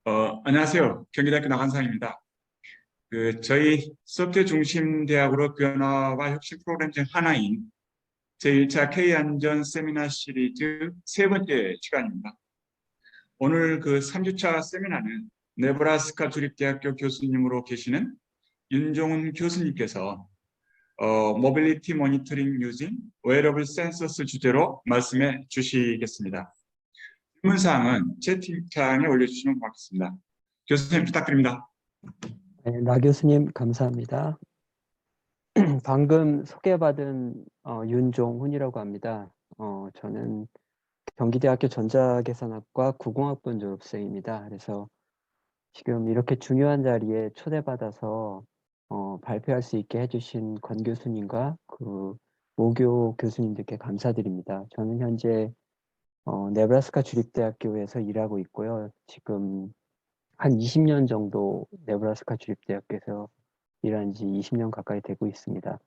안녕하세요. 경기대학교 나간상입니다. 저희 소프트웨어 중심 대학으로 변화와 혁신 프로그램 중 하나인 제1차 K안전 세미나 시리즈 세 번째 시간입니다. 오늘 그 3주차 세미나는 네브라스카 주립대학교 교수님으로 계시는 윤종훈 교수님께서 모빌리티 모니터링 유징 웨어러블 센서스 주제로 말씀해 주시겠습니다. 질문사항은 채팅창에 올려주시면 고맙겠습니다. 교수님 부탁드립니다. 네, 나 교수님 감사합니다. 방금 소개받은 윤종훈이라고 합니다. 저는 경기대학교 전자계산학과 9공학번 졸업생입니다. 그래서 지금 이렇게 중요한 자리에 초대받아서 발표할 수 있게 해주신 권 교수님과 그 모교 교수님들께 감사드립니다. 저는 현재 네브라스카 주립대학교에서 일하고 있고요. 지금 한 20년 정도 네브라스카 주립대학교에서 일한 지 20년 가까이 되고 있습니다.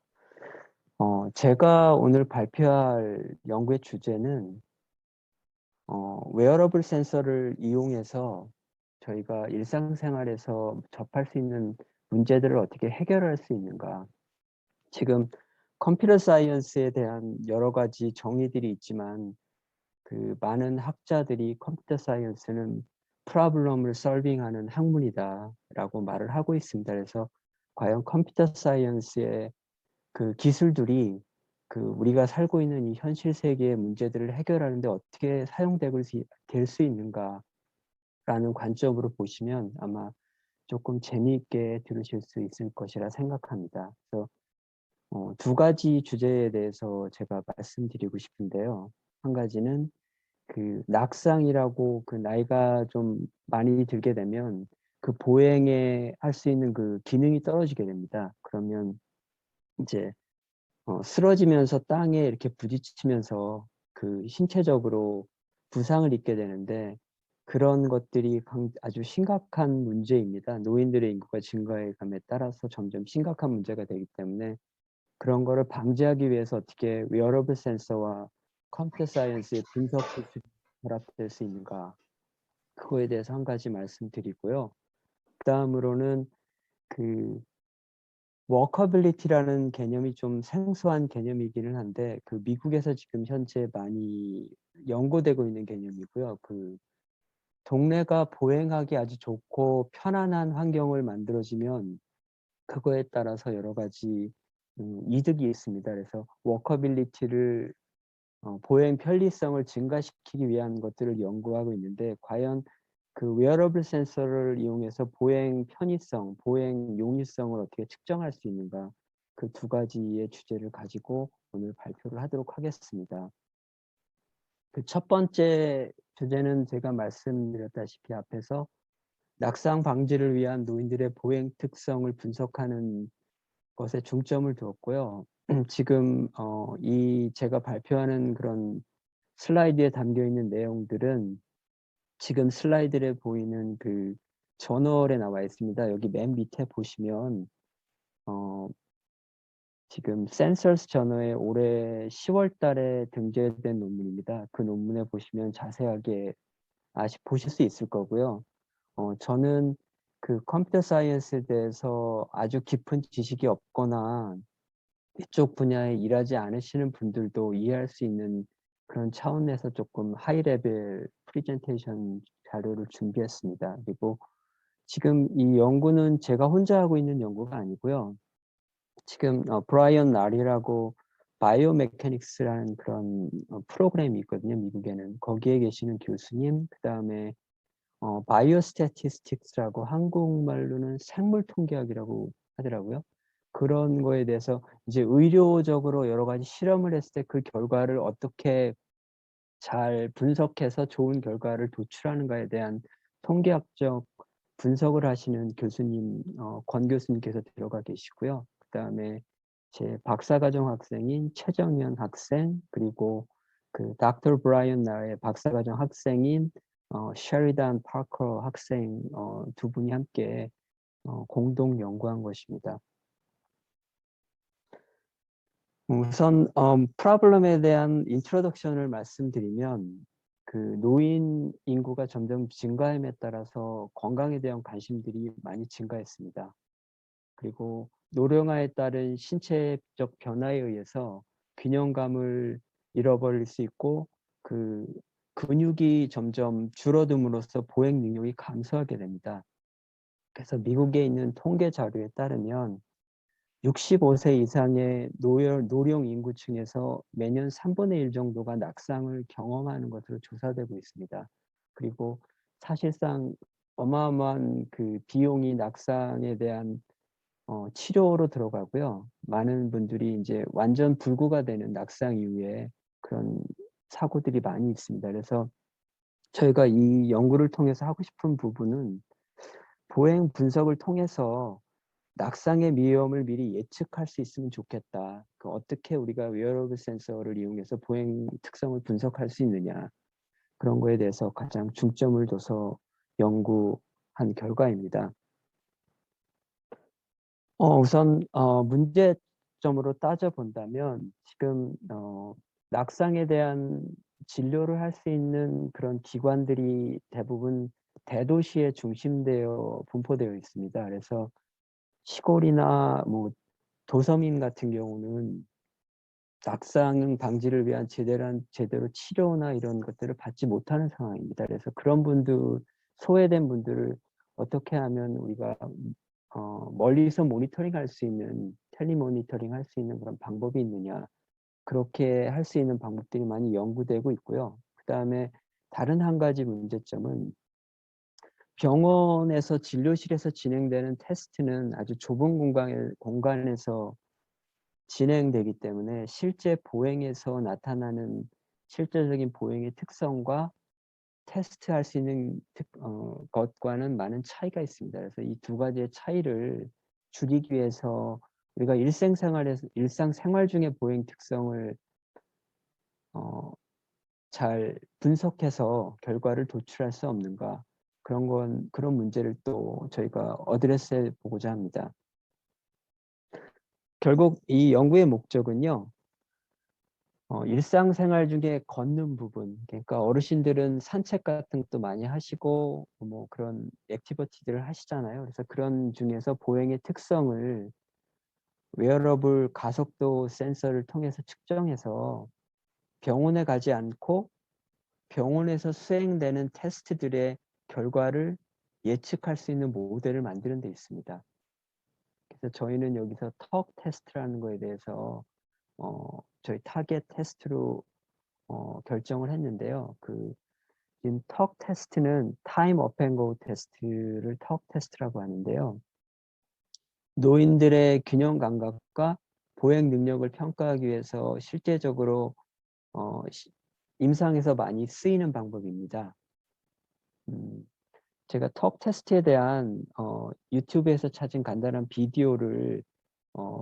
제가 오늘 발표할 연구의 주제는 웨어러블 센서를 이용해서 저희가 일상생활에서 접할 수 있는 문제들을 어떻게 해결할 수 있는가. 지금 컴퓨터 사이언스에 대한 여러 가지 정의들이 있지만 그 많은 학자들이 컴퓨터 사이언스는 프로블럼을 솔빙하는 학문이다 라고 말을 하고 있습니다. 그래서 과연 컴퓨터 사이언스의 그 기술들이 그 우리가 살고 있는 이 현실 세계의 문제들을 해결하는데 어떻게 될 수 있는가라는 관점으로 보시면 아마 조금 재미있게 들으실 수 있을 것이라 생각합니다. 그래서 두 가지 주제에 대해서 제가 말씀드리고 싶은데요. 한 가지는 그 낙상이라고 그 나이가 좀 많이 들게 되면 그 보행에 할 수 있는 그 기능이 떨어지게 됩니다. 그러면 이제 쓰러지면서 땅에 이렇게 부딪히면서 그 신체적으로 부상을 입게 되는데 그런 것들이 아주 심각한 문제입니다. 노인들의 인구가 증가해감에 따라서 점점 심각한 문제가 되기 때문에 그런 거를 방지하기 위해서 어떻게 웨어러블 센서와 컴퓨터 사이언스의 분석 기술이 결합될 수 있는가 그거에 대해서 한 가지 말씀드리고요. 그 다음으로는 그 워커빌리티라는 개념이 좀 생소한 개념이기는 한데 그 미국에서 지금 현재 많이 연구되고 있는 개념이고요. 그 동네가 보행하기 아주 좋고 편안한 환경을 만들어지면 그거에 따라서 여러 가지 이득이 있습니다. 그래서 워커빌리티를 보행 편리성을 증가시키기 위한 것들을 연구하고 있는데 과연 그 웨어러블 센서를 이용해서 보행 편의성, 보행 용이성을 어떻게 측정할 수 있는가 그 두 가지의 주제를 가지고 오늘 발표를 하도록 하겠습니다. 그 첫 번째 주제는 제가 말씀드렸다시피 앞에서 낙상 방지를 위한 노인들의 보행 특성을 분석하는 것에 중점을 두었고요. 지금 이 제가 발표하는 그런 슬라이드에 담겨 있는 내용들은 지금 슬라이드에 보이는 그 저널에 나와 있습니다. 여기 맨 밑에 보시면 지금 센서스 저널에 올해 10월 달에 등재된 논문입니다. 그 논문에 보시면 자세하게 보실 수 있을 거고요. 저는 그 컴퓨터 사이언스에 대해서 아주 깊은 지식이 없거나 이쪽 분야에 일하지 않으시는 분들도 이해할 수 있는 그런 차원에서 조금 하이 레벨 프레젠테이션 자료를 준비했습니다. 그리고 지금 이 연구는 제가 혼자 하고 있는 연구가 아니고요. 지금 브라이언 날이라고 바이오 메카닉스라는 그런 프로그램이 있거든요. 미국에는. 거기에 계시는 교수님, 그 다음에 바이오 스태티스틱스라고 한국말로는 생물 통계학이라고 하더라고요. 그런 거에 대해서 이제 의료적으로 여러 가지 실험을 했을 때 그 결과를 어떻게 잘 분석해서 좋은 결과를 도출하는가에 대한 통계학적 분석을 하시는 교수님, 권 교수님께서 들어가 계시고요. 그 다음에 제 박사과정 학생인 최정현 학생, 그리고 그 닥터 브라이언 나의 박사과정 학생인 셰리단 파커 학생 두 분이 함께 공동 연구한 것입니다. 우선 프로블럼에 대한 인트로덕션을 말씀드리면 그 노인 인구가 점점 증가함에 따라서 건강에 대한 관심들이 많이 증가했습니다. 그리고 노령화에 따른 신체적 변화에 의해서 균형감을 잃어버릴 수 있고 그 근육이 점점 줄어듦으로써 보행 능력이 감소하게 됩니다. 그래서 미국에 있는 통계 자료에 따르면 65세 이상의 노령 인구층에서 매년 3분의 1 정도가 낙상을 경험하는 것으로 조사되고 있습니다. 그리고 사실상 어마어마한 그 비용이 낙상에 대한 치료로 들어가고요. 많은 분들이 이제 완전 불구가 되는 낙상 이후에 그런 사고들이 많이 있습니다. 그래서 저희가 이 연구를 통해서 하고 싶은 부분은 보행 분석을 통해서 낙상의 위험을 미리 예측할 수 있으면 좋겠다. 그 어떻게 우리가 웨어러블 센서를 이용해서 보행 특성을 분석할 수 있느냐. 그런 거에 대해서 가장 중점을 둬서 연구한 결과입니다. 우선 문제점으로 따져본다면 지금 낙상에 대한 진료를 할 수 있는 그런 기관들이 대부분 대도시에 중심되어 분포되어 있습니다. 그래서 시골이나 뭐 도서민 같은 경우는 낙상 방지를 위한 제대로 치료나 이런 것들을 받지 못하는 상황입니다. 그래서 그런 분들, 소외된 분들을 어떻게 하면 우리가 멀리서 모니터링 할 수 있는, 텔리모니터링 할 수 있는 그런 방법이 있느냐. 그렇게 할 수 있는 방법들이 많이 연구되고 있고요. 그다음에 다른 한 가지 문제점은 병원에서 진료실에서 진행되는 테스트는 아주 좁은 공간에서 진행되기 때문에 실제 보행에서 나타나는 실제적인 보행의 특성과 테스트할 수 있는 것과는 많은 차이가 있습니다. 그래서 이 두 가지의 차이를 줄이기 위해서 우리가 일상생활 중에 보행 특성을 잘 분석해서 결과를 도출할 수 없는가, 그런 문제를 또 저희가 어드레스해 보고자 합니다. 결국 이 연구의 목적은요, 일상생활 중에 걷는 부분, 그러니까 어르신들은 산책 같은 것도 많이 하시고 뭐 그런 액티비티들을 하시잖아요. 그래서 그런 중에서 보행의 특성을 웨어러블 가속도 센서를 통해서 측정해서 병원에 가지 않고 병원에서 수행되는 테스트들의 결과를 예측할 수 있는 모델을 만드는 데 있습니다. 그래서 저희는 여기서 턱 테스트라는 거에 대해서 저희 타겟 테스트로 결정을 했는데요. 지금 턱 테스트는 타임 업앤고 테스트를 턱 테스트라고 하는데요. 노인들의 균형 감각과 보행 능력을 평가하기 위해서 실제적으로 임상에서 많이 쓰이는 방법입니다. 제가 턱 테스트에 대한 유튜브에서 찾은 간단한 비디오를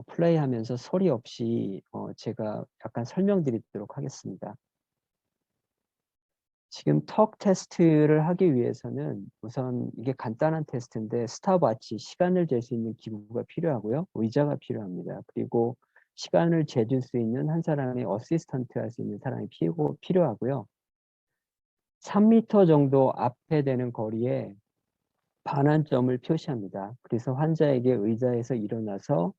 플레이하면서 소리 없이 제가 약간 설명드리도록 하겠습니다. 지금 턱 테스트를 하기 위해서는 우선 이게 간단한 테스트인데 스탑워치, 시간을 잴 수 있는 기구가 필요하고요. 의자가 필요합니다. 그리고 시간을 재줄 수 있는 한 사람의 어시스턴트 할 수 있는 사람이 필요하고요. 3m 정도 앞에 되는 거리에 반환점을 표시합니다. 그래서 환자에게 의자에서 일어나서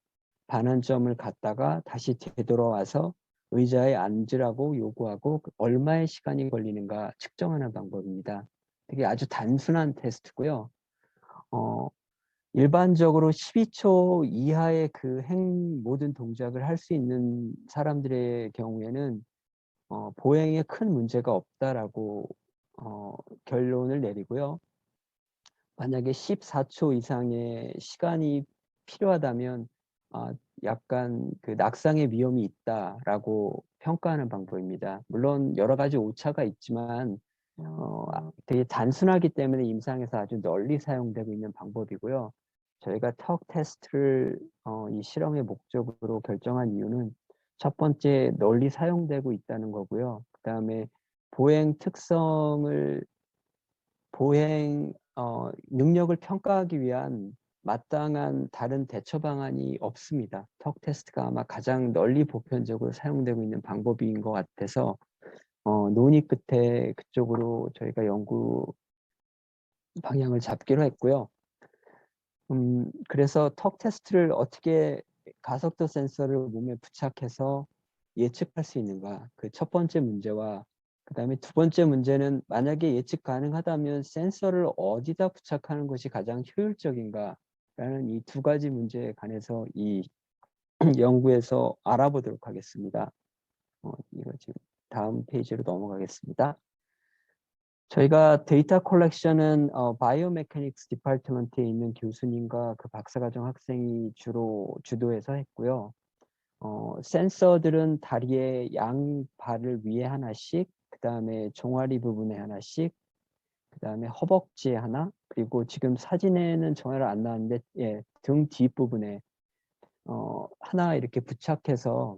반환점을 갔다가 다시 되돌아와서 의자에 앉으라고 요구하고 얼마의 시간이 걸리는가 측정하는 방법입니다. 되게 아주 단순한 테스트고요. 일반적으로 12초 이하의 모든 동작을 할 수 있는 사람들의 경우에는 보행에 큰 문제가 없다라고 결론을 내리고요. 만약에 14초 이상의 시간이 필요하다면 약간 그 낙상의 위험이 있다라고 평가하는 방법입니다. 물론 여러 가지 오차가 있지만 되게 단순하기 때문에 임상에서 아주 널리 사용되고 있는 방법이고요. 저희가 턱 테스트를 이 실험의 목적으로 결정한 이유는 첫 번째 널리 사용되고 있다는 거고요. 그 다음에 보행 능력을 평가하기 위한 마땅한 다른 대처 방안이 없습니다. 턱 테스트가 아마 가장 널리 보편적으로 사용되고 있는 방법인 것 같아서 논의 끝에 그쪽으로 저희가 연구 방향을 잡기로 했고요. 그래서 턱 테스트를 어떻게 가속도 센서를 몸에 부착해서 예측할 수 있는가, 그 첫 번째 문제와 그다음에 두 번째 문제는 만약에 예측 가능하다면 센서를 어디다 부착하는 것이 가장 효율적인가라는 이 두 가지 문제에 관해서 이 연구에서 알아보도록 하겠습니다. 이거 지금 다음 페이지로 넘어가겠습니다. 저희가 데이터 컬렉션은 바이오메카닉스 디파트먼트에 있는 교수님과 그 박사과정 학생이 주로 주도해서 했고요. 센서들은 다리의 양발을 위에 하나씩, 그 다음에 종아리 부분에 하나씩, 그 다음에 허벅지에 하나, 그리고 지금 사진에는 정확히 안 나왔는데 예, 등 뒷부분에 하나 이렇게 부착해서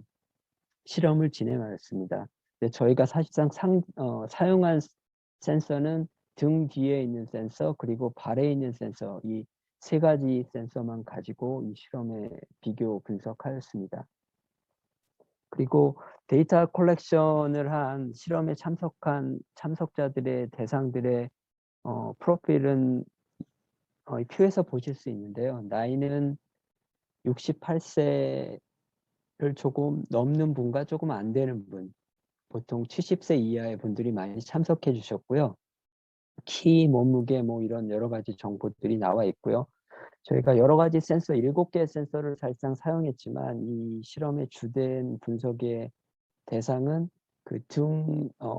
실험을 진행하였습니다. 근데 저희가 사실상 사용한 센서는 등 뒤에 있는 센서 그리고 발에 있는 센서, 이 세 가지 센서만 가지고 이 실험에 비교 분석하였습니다. 그리고 데이터 컬렉션을 한 실험에 참석한 참석자들의 대상들의 프로필은 이 표에서 보실 수 있는데요. 나이는 68세를 조금 넘는 분과 조금 안 되는 분, 보통 70세 이하의 분들이 많이 참석해 주셨고요. 키, 몸무게 뭐 이런 여러 가지 정보들이 나와 있고요. 저희가 여러 가지 센서, 7개의 센서를 사실상 사용했지만 이 실험의 주된 분석의 대상은 그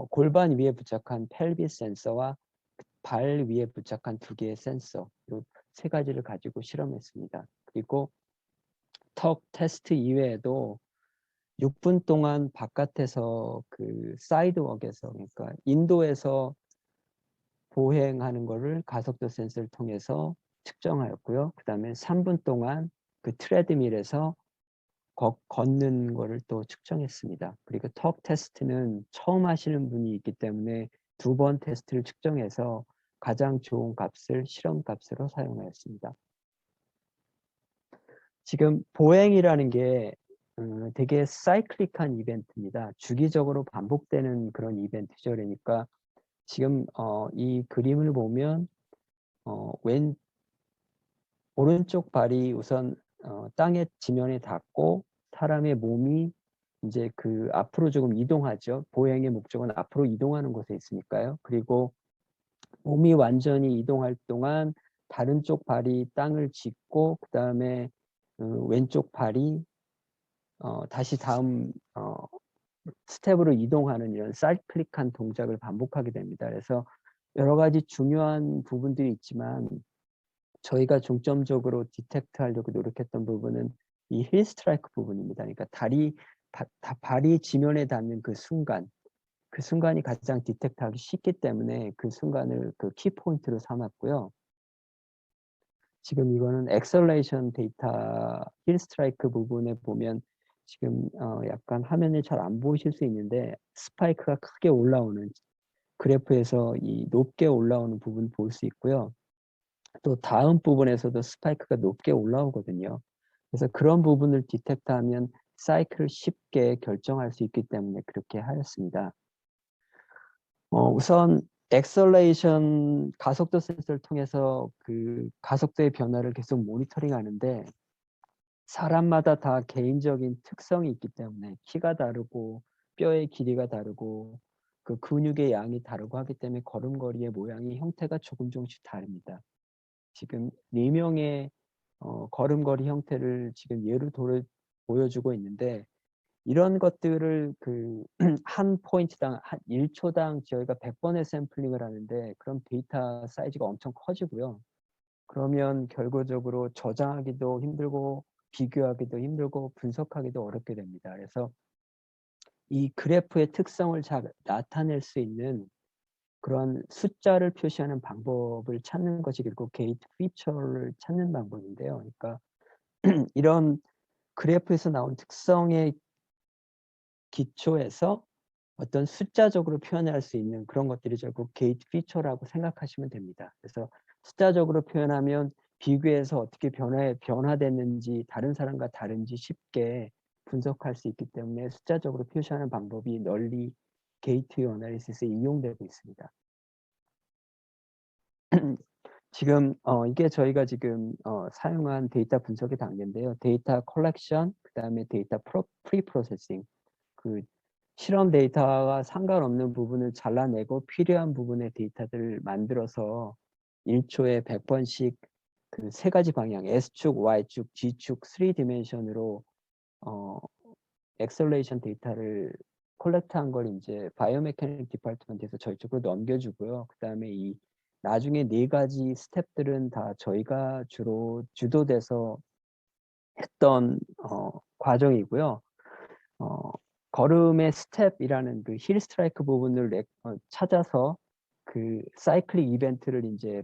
골반 위에 부착한 펠비스 센서와 발 위에 부착한 2개의 센서, 이 세 가지를 가지고 실험했습니다. 그리고 턱 테스트 이외에도 6분 동안 바깥에서 그 사이드웍에서, 그러니까 인도에서 보행하는 거를 가속도 센서를 통해서 측정하였고요. 그 다음에 3분 동안 그 트레드밀에서 걷는 거를 또 측정했습니다. 그리고 턱 테스트는 처음 하시는 분이 있기 때문에 2번 테스트를 측정해서 가장 좋은 값을 실험 값으로 사용하였습니다. 지금 보행이라는 게 되게 사이클릭한 이벤트입니다. 주기적으로 반복되는 그런 이벤트죠. 그러니까 지금 이 그림을 보면 오른쪽 발이 우선 땅에 지면에 닿고 사람의 몸이 이제 그 앞으로 조금 이동하죠. 보행의 목적은 앞으로 이동하는 곳에 있으니까요. 그리고 몸이 완전히 이동할 동안 다른 쪽 발이 땅을 짚고 그 다음에 왼쪽 발이 다시 다음 스텝으로 이동하는 이런 사이클릭한 동작을 반복하게 됩니다. 그래서 여러 가지 중요한 부분들이 있지만 저희가 중점적으로 디텍트 하려고 노력했던 부분은 이 힐 스트라이크 부분입니다. 그러니까 발이 지면에 닿는 그 순간이 가장 디텍트하기 쉽기 때문에 그 순간을 그 키포인트로 삼았고요. 지금 이거는 엑셀레이션 데이터 힐 스트라이크 부분에 보면 지금 약간 화면에 잘 안 보이실 수 있는데 스파이크가 크게 올라오는 그래프에서 이 높게 올라오는 부분 볼 수 있고요. 또 다음 부분에서도 스파이크가 높게 올라오거든요. 그래서 그런 부분을 디텍트하면 사이클을 쉽게 결정할 수 있기 때문에 그렇게 하였습니다. 우선 엑셀레이션 가속도 센서를 통해서 그 가속도의 변화를 계속 모니터링 하는데 사람마다 다 개인적인 특성이 있기 때문에 키가 다르고 뼈의 길이가 다르고 그 근육의 양이 다르고 하기 때문에 걸음걸이의 모양이 형태가 조금씩 다릅니다. 지금 4명의 걸음걸이 형태를 지금 예로 보여주고 있는데 이런 것들을 그 한 포인트당 한 1초당 저희가 100번의 샘플링을 하는데 그럼 데이터 사이즈가 엄청 커지고요. 그러면 결과적으로 저장하기도 힘들고 비교하기도 힘들고 분석하기도 어렵게 됩니다. 그래서 이 그래프의 특성을 잘 나타낼 수 있는 그런 숫자를 표시하는 방법을 찾는 것이 결국 게이트 피처를 찾는 방법인데요. 그러니까 이런 그래프에서 나온 특성의 기초에서 어떤 숫자적으로 표현할 수 있는 그런 것들이 결국 게이트 피처라고 생각하시면 됩니다. 그래서 숫자적으로 표현하면 비교해서 어떻게 변화됐는지 다른 사람과 다른지 쉽게 분석할 수 있기 때문에 숫자적으로 표시하는 방법이 널리 게이트웨이 어널리시스에 이용되고 있습니다. 지금 이게 저희가 지금 사용한 데이터 분석의 단계인데요. 데이터 컬렉션, 그다음에 데이터 프리 프로세싱, 그 실험 데이터와 상관없는 부분을 잘라내고 필요한 부분의 데이터들을 만들어서 1초에 100번씩 그 세 가지 방향, S축, Y축, G축, 3디멘션으로 엑셀레이션 데이터를 콜렉트한 걸 이제 바이오메카닉 디파트먼트에서 저희 쪽으로 넘겨주고요. 그다음에 이 나중에 네 가지 스텝들은 다 저희가 주로 주도돼서 했던 과정이고요. 걸음의 스텝이라는 그 힐 스트라이크 부분을 찾아서 그 사이클릭 이벤트를 이제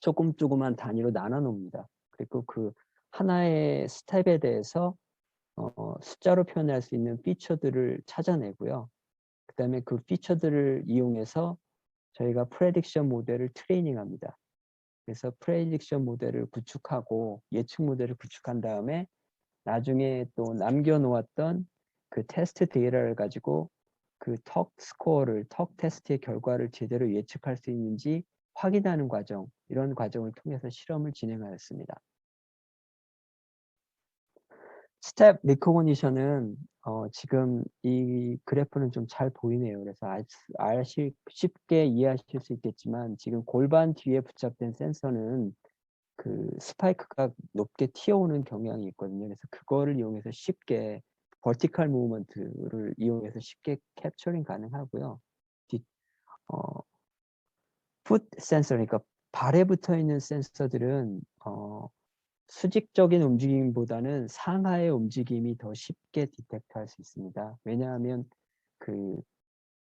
조금한 단위로 나눠 놓습니다. 그리고 그 하나의 스텝에 대해서 숫자로 표현할 수 있는 피처들을 찾아내고요. 그다음에 그 피처들을 이용해서 저희가 프레딕션 모델을 트레이닝합니다. 그래서 프레딕션 모델을 구축하고 예측 모델을 구축한 다음에 나중에 또 남겨놓았던 그 테스트 데이터를 가지고 그 턱 스코어를, 턱 테스트의 결과를 제대로 예측할 수 있는지 확인하는 과정, 이런 과정을 통해서 실험을 진행하였습니다. 스텝 리코그니션은 지금 이 그래프는 좀 잘 보이네요. 그래서 쉽게 이해하실 수 있겠지만 지금 골반 뒤에 부착된 센서는 그 스파이크가 높게 튀어오는 경향이 있거든요. 그래서 그거를 이용해서 쉽게 버티컬 무브먼트를 이용해서 쉽게 캡처링 가능하고요. 풋 센서, 그러니까 발에 붙어 있는 센서들은 수직적인 움직임보다는 상하의 움직임이 더 쉽게 디텍트할 수 있습니다. 왜냐하면 그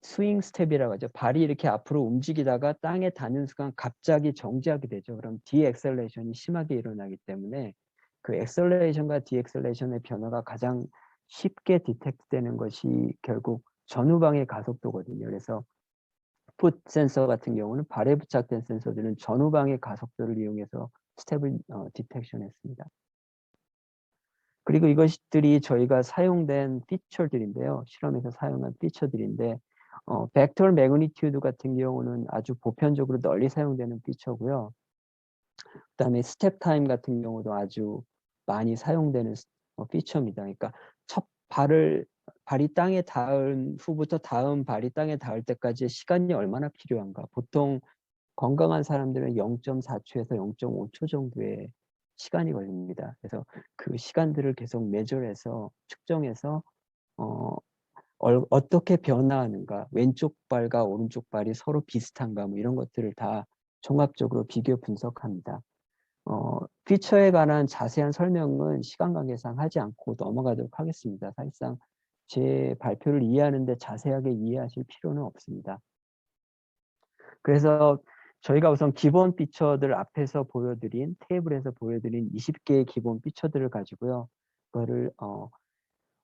스윙 스텝이라고 하죠. 발이 이렇게 앞으로 움직이다가 땅에 닿는 순간 갑자기 정지하게 되죠. 그럼 디엑셀레이션이 심하게 일어나기 때문에 그 엑셀레이션과 디엑셀레이션의 변화가 가장 쉽게 디텍트되는 것이 결국 전후방의 가속도거든요. 그래서 풋 센서 같은 경우는 발에 부착된 센서들은 전후방의 가속도를 이용해서 스텝을 디텍션했습니다. 그리고 이것들이 저희가 사용된 피처들인데요. 실험에서 사용한 피처들인데 벡터 매그니튜드 같은 경우는 아주 보편적으로 널리 사용되는 피처고요. 그다음에 스텝 타임 같은 경우도 아주 많이 사용되는 피처입니다. 그러니까 첫 발이 땅에 닿은 후부터 다음 발이 땅에 닿을 때까지의 시간이 얼마나 필요한가. 보통 건강한 사람들은 0.4초에서 0.5초 정도의 시간이 걸립니다. 그래서 그 시간들을 계속 매절해서 측정해서 어떻게 변화하는가, 왼쪽 발과 오른쪽 발이 서로 비슷한가, 뭐 이런 것들을 다 종합적으로 비교 분석합니다. 피처에 관한 자세한 설명은 시간 관계상 하지 않고 넘어가도록 하겠습니다. 사실상 제 발표를 이해하는데 자세하게 이해하실 필요는 없습니다. 그래서 저희가 우선 기본 피처들 앞에서 보여드린 테이블에서 보여드린 20개의 기본 피처들을 가지고요. 그거를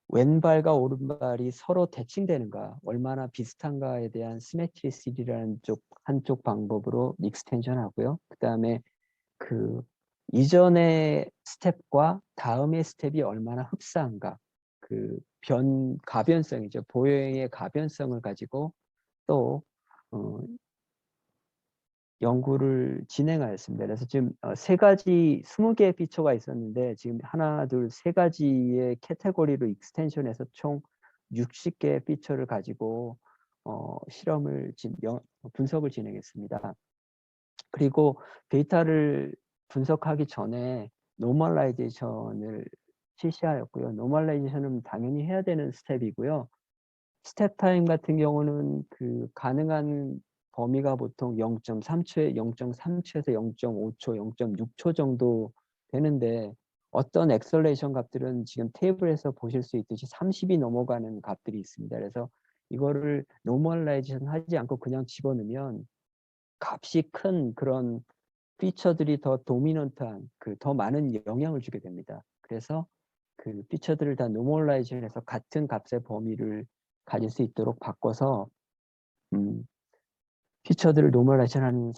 왼발과 오른발이 서로 대칭되는가, 얼마나 비슷한가에 대한 시메트리시티라는 한쪽 방법으로 익스텐션 하고요. 그 다음에 그 이전의 스텝과 다음의 스텝이 얼마나 흡사한가, 그 가변성이죠. 보행의 가변성을 가지고 또 연구를 진행하였습니다. 그래서 지금 20개의 피처가 있었는데 지금 하나, 둘, 세 가지의 캐테고리로 익스텐션해서 총 60개의 피처를 가지고 분석을 진행했습니다. 그리고 데이터를 분석하기 전에 노멀라이제이션을 실시하였고요. 노멀라이제이션은 당연히 해야 되는 스텝이고요. 스텝 타임 같은 경우는 그 가능한 범위가 보통 0.3초에서 0.5초, 0.6초 정도 되는데 어떤 엑셀레이션 값들은 지금 테이블에서 보실 수 있듯이 30이 넘어가는 값들이 있습니다. 그래서 이거를 노멀라이제이션 하지 않고 그냥 집어넣으면 값이 큰 그런 피처들이 더 도미넌트한 더 많은 영향을 주게 됩니다. 그래서 그 피처들을 다 노멀라이제이션해서 같은 값의 범위를 가질 수 있도록 바꿔서 피처들을 노멀라이제이션하는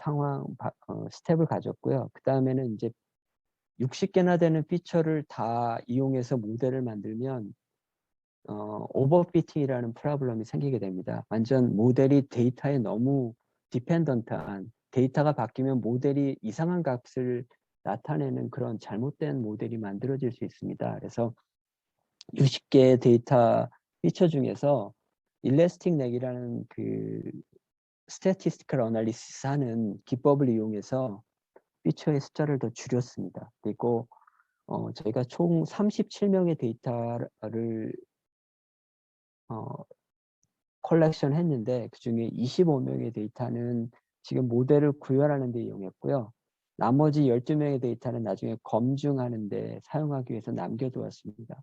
스텝을 가졌고요. 그 다음에는 이제 60개나 되는 피처를 다 이용해서 모델을 만들면 오버피팅이라는 프로블럼이 생기게 됩니다. 완전 모델이 데이터에 너무 디펜던트한, 데이터가 바뀌면 모델이 이상한 값을 나타내는 그런 잘못된 모델이 만들어질 수 있습니다. 그래서 60개의 데이터 피처 중에서 일래스틱 넥이라는 그 스태티스티컬 어널리시스 하는 기법을 이용해서 피처의 숫자를 더 줄였습니다. 그리고 저희가 총 37명의 데이터를 컬렉션 했는데 그중에 25명의 데이터는 지금 모델을 구현하는 데 이용했고요. 나머지 12명의 데이터는 나중에 검증하는 데 사용하기 위해서 남겨두었습니다.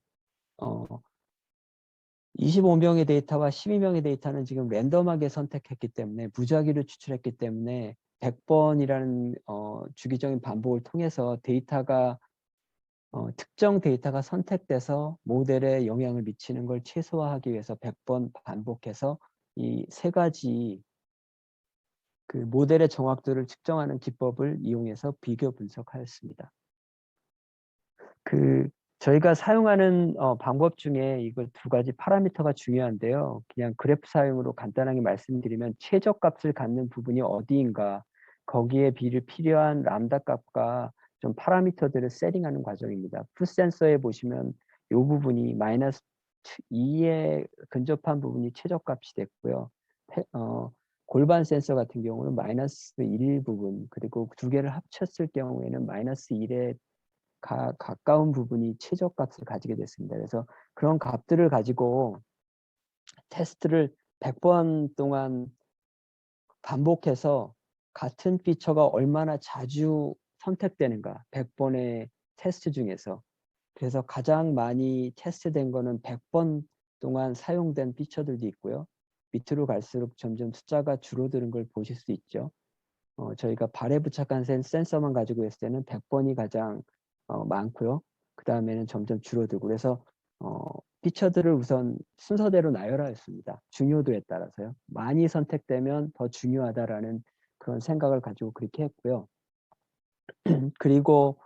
25명의 데이터와 12명의 데이터는 지금 랜덤하게 선택했기 때문에 무작위로 추출했기 때문에 100번이라는 주기적인 반복을 통해서 데이터가 특정 데이터가 선택돼서 모델에 영향을 미치는 걸 최소화하기 위해서 100번 반복해서 이 세 가지 그 모델의 정확도를 측정하는 기법을 이용해서 비교 분석하였습니다. 저희가 사용하는 방법 중에 이거 두 가지 파라미터가 중요한데요. 그냥 그래프 사용으로 간단하게 말씀드리면 최저값을 갖는 부분이 어디인가, 거기에 필요한 람다 값과 좀 파라미터들을 세팅하는 과정입니다. 풋센서에 보시면 이 부분이 마이너스 2에 근접한 부분이 최저값이 됐고요. 골반 센서 같은 경우는 마이너스 1 부분, 그리고 두 개를 합쳤을 경우에는 마이너스 1에 가까운 부분이 최저값을 가지게 됐습니다. 그래서 그런 값들을 가지고 테스트를 100번 동안 반복해서 같은 피처가 얼마나 자주 선택되는가, 100번의 테스트 중에서. 그래서 가장 많이 테스트된 거는 100번 동안 사용된 피처들도 있고요. 밑으로 갈수록 점점 숫자가 줄어드는 걸 보실 수 있죠. 저희가 발에 부착한 센서만 가지고 있을 때는 100번이 가장 많고요. 그 다음에는 점점 줄어들고, 그래서 피처들을 우선 순서대로 나열하였습니다. 중요도에 따라서요. 많이 선택되면 더 중요하다라는 그런 생각을 가지고 그렇게 했고요. 그리고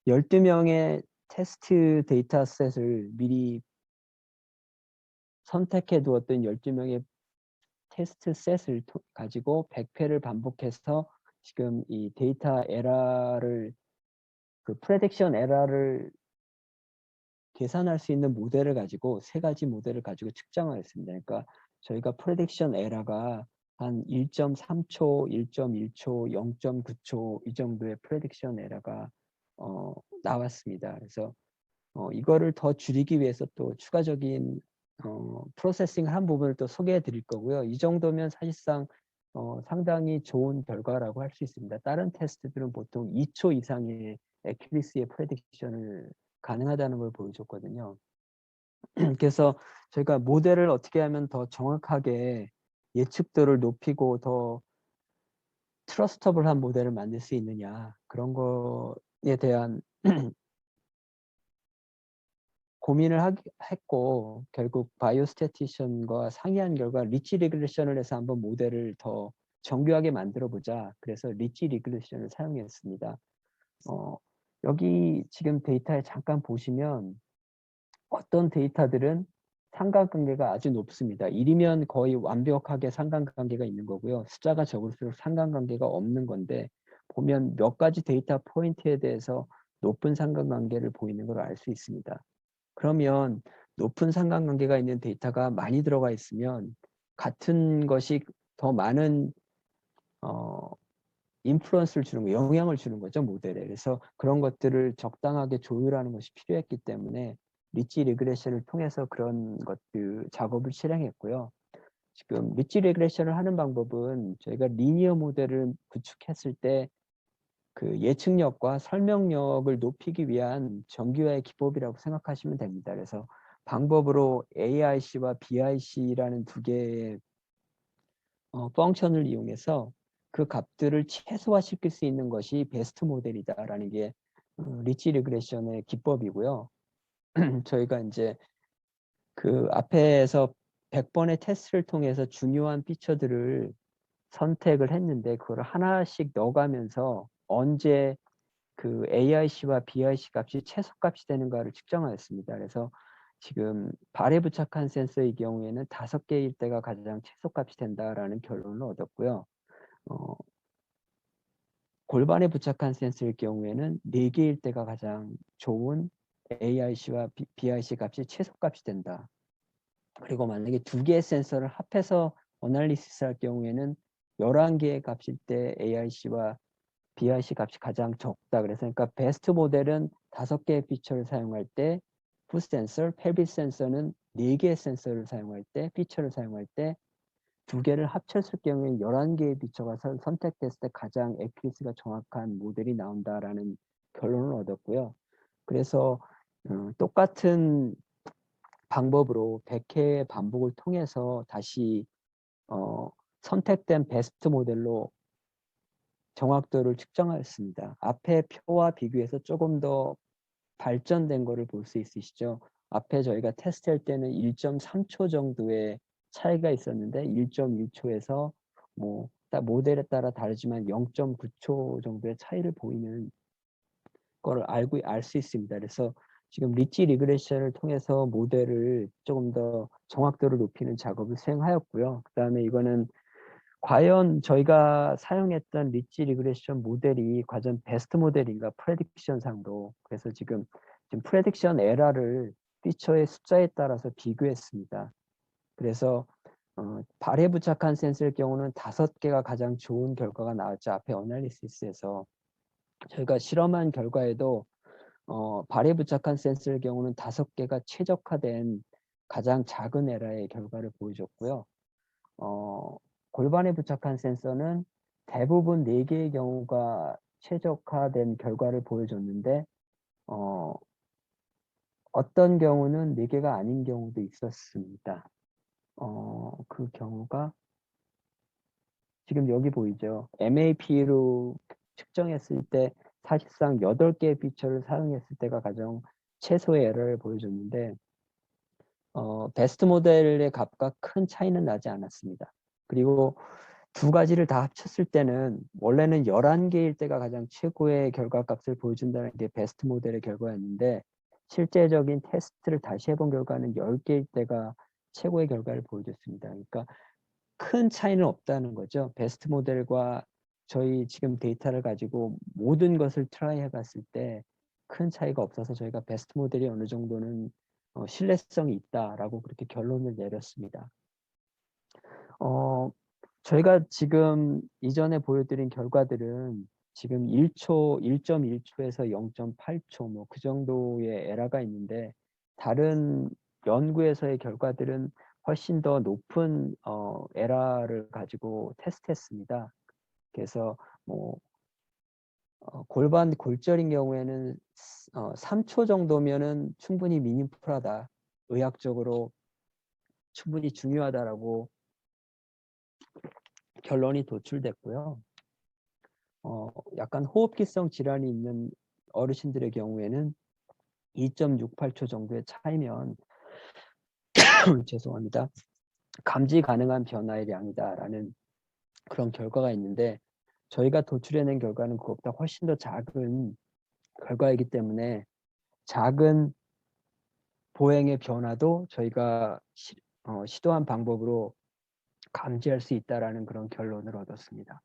12명의 테스트 데이터셋을 미리 선택해 두었던 12명의 테스트 셋을 가지고 100회를 반복해서 지금 이 데이터 에러를 프레딕션 에러를 계산할 수 있는 모델을 가지고 세 가지 모델을 가지고 측정하였습니다. 그러니까 저희가 프레딕션 에러가 한 1.3초, 1.1초, 0.9초 이 정도의 프레딕션 에러가 나왔습니다. 그래서 이거를 더 줄이기 위해서 또 추가적인 프로세싱을 한 부분을 또 소개해 드릴 거고요. 이 정도면 사실상 상당히 좋은 결과라고 할 수 있습니다. 다른 테스트들은 보통 2초 이상의 애큐리시의 프레딕션을 가능하다는 걸 보여줬거든요. 그래서 저희가 모델을 어떻게 하면 더 정확하게 예측도를 높이고 더 트러스터블한 모델을 만들 수 있느냐, 그런 거에 대한 고민을 했고, 결국 바이오스태티션과 상의한 결과 리치 리그레션을 해서 한번 모델을 더 정교하게 만들어 보자. 그래서 리치 리그레션을 사용했습니다. 여기 지금 데이터에 잠깐 보시면 어떤 데이터들은 상관관계가 아주 높습니다. 1이면 거의 완벽하게 상관관계가 있는 거고요. 숫자가 적을수록 상관관계가 없는 건데, 보면 몇 가지 데이터 포인트에 대해서 높은 상관관계를 보이는 걸 알 수 있습니다. 그러면 높은 상관관계가 있는 데이터가 많이 들어가 있으면 같은 것이 더 많은 인플루언스를 주는 거, 영향을 주는 거죠, 모델에. 그래서 그런 것들을 적당하게 조율하는 것이 필요했기 때문에 리치 리그레션을 통해서 그런 것들 작업을 실행했고요. 지금 리치 리그레션을 하는 방법은 저희가 리니어 모델을 구축했을 때 그 예측력과 설명력을 높이기 위한 정교화의 기법이라고 생각하시면 됩니다. 그래서 방법으로 AIC와 BIC라는 두 개의 펑션을 이용해서 그 값들을 최소화시킬 수 있는 것이 베스트 모델이다라는 게 리치 리그레션의 기법이고요. 저희가 이제 그 앞에서 100번의 테스트를 통해서 중요한 피처들을 선택을 했는데 그걸 하나씩 넣어가면서 언제 그 AIC와 BIC 값이 최소값이 되는가를 측정하였습니다. 그래서 지금 발에 부착한 센서의 경우에는 5개일 때가 가장 최소값이 된다라는 결론을 얻었고요. 골반에 부착한 센서일 경우에는 4개일 때가 가장 좋은 AIC와 BIC 값이 최소값이 된다. 그리고 만약에 2개의 센서를 합해서 어널리시스 할 경우에는 11개의 값일 때 AIC와 BIC 값이 가장 적다. 그러니까 베스트 모델은 5개의 피처를 사용할 때 풋 센서, 펠빗 센서는 4개의 센서를 사용할 때, 피처를 사용할 때 2개를 합쳤을 경우에 11개의 피처가 선택됐을 때 가장 액큐리시가 정확한 모델이 나온다라는 결론을 얻었고요. 그래서 똑같은 방법으로 100회의 반복을 통해서 다시 선택된 베스트 모델로 정확도를 측정하였습니다. 앞에 표와 비교해서 조금 더 발전된 거를 볼 수 있으시죠. 앞에 저희가 테스트할 때는 1.3초 정도의 차이가 있었는데 1.1초에서 뭐 모델에 따라 다르지만 0.9초 정도의 차이를 보이는 거를 알 수 있습니다. 그래서 지금 리치 리그레션을 통해서 모델을 조금 더 정확도를 높이는 작업을 수행하였고요. 그 다음에 이거는 과연 저희가 사용했던 리치 리그레션 모델이 과연 베스트 모델인가 프레딕션 상으로. 그래서 지금 프레딕션 에러를 피처의 숫자에 따라서 비교했습니다. 그래서 발에 부착한 센서일 경우는 5개가 가장 좋은 결과가 나왔죠. 앞에 어널리시스에서 저희가 실험한 결과에도 발에 부착한 센서일 경우는 5개가 최적화된 가장 작은 에러의 결과를 보여줬고요. 골반에 부착한 센서는 대부분 4개의 경우가 최적화된 결과를 보여줬는데 어떤 경우는 4개가 아닌 경우도 있었습니다. 그 경우가 지금 여기 보이죠. MAP로 측정했을 때 사실상 8개의 피처를 사용했을 때가 가장 최소의 에러를 보여줬는데 베스트 모델의 값과 큰 차이는 나지 않았습니다. 그리고 2가지를 다 합쳤을 때는 원래는 11개일 때가 가장 최고의 결과값을 보여준다는 게 베스트 모델의 결과였는데 실제적인 테스트를 다시 해본 결과는 10개일 때가 최고의 결과를 보여줬습니다. 그러니까 큰 차이는 없다는 거죠. 베스트 모델과 저희 지금 데이터를 가지고 모든 것을 트라이 해봤을 때 큰 차이가 없어서 저희가 베스트 모델이 어느 정도는 신뢰성이 있다라고 그렇게 결론을 내렸습니다. 저희가 지금 이전에 보여드린 결과들은 지금 1초, 1.1초에서 0.8초 뭐 그 정도의 에러가 있는데 다른 연구에서의 결과들은 훨씬 더 높은 에러를 가지고 테스트했습니다. 그래서 뭐 골반 골절인 경우에는 3초 정도면은 충분히 미니풀하다, 의학적으로 충분히 중요하다라고 결론이 도출됐고요. 약간 호흡기성 질환이 있는 어르신들의 경우에는 2.68초 정도의 차이면 죄송합니다. 감지 가능한 변화의 양이다라는 그런 결과가 있는데 저희가 도출해낸 결과는 그것보다 훨씬 더 작은 결과이기 때문에 작은 보행의 변화도 저희가 시도한 방법으로 감지할 수 있다라는 그런 결론을 얻었습니다.